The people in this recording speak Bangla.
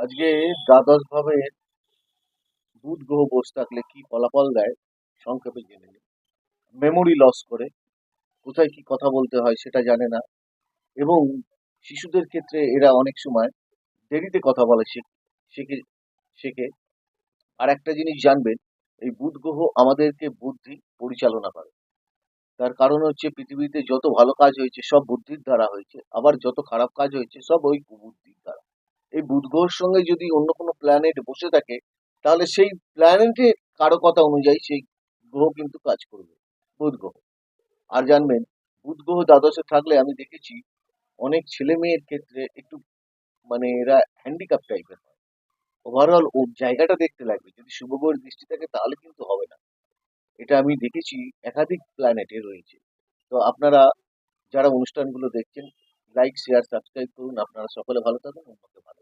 আজকে দ্বাদশ ভাবে বুধ গ্রহ বসে থাকলে কি ফলাফল দেয় সংক্ষেপে জেনে নিই। মেমোরি লস করে, কোথায় কি কথা বলতে হয় সেটা জানে না, এবং শিশুদের ক্ষেত্রে এরা অনেক সময় দেরিতে কথা বলে শেখে শেখে। আর একটা জিনিস জানবেন, এই বুধ গ্রহ আমাদেরকে বুদ্ধি পরিচালনা করে। তার কারণ হচ্ছে পৃথিবীতে যত ভালো কাজ হয়েছে সব বুদ্ধির দ্বারা হয়েছে, আবার যত খারাপ কাজ হয়েছে সব ওই কুবুদ্ধির দ্বারা। এই বুধ গ্রহের সঙ্গে যদি অন্য কোনো প্ল্যানেট বসে থাকে, তাহলে সেই প্ল্যানেটে কারো কথা অনুযায়ী সেই গ্রহ কিন্তু কাজ করবে, বুধ গ্রহ। আর জানবেন, বুধ গ্রহ দ্বাদশে থাকলে আমি দেখেছি অনেক ছেলে মেয়ের ক্ষেত্রে একটু মানে এরা হ্যান্ডিক্যাপ টাইপের হয়। ওভারঅল ওর জায়গাটা দেখতে লাগবে, যদি শুভ গ্রহের দৃষ্টি থাকে তাহলে কিন্তু হবে না। এটা আমি দেখেছি, একাধিক প্ল্যানেটে রয়েছে। তো আপনারা যারা অনুষ্ঠানগুলো দেখছেন, লাইক শেয়ার সাবস্ক্রাইব করুন। আপনারা সকলে ভালো থাকুন, অন্যকে ভালো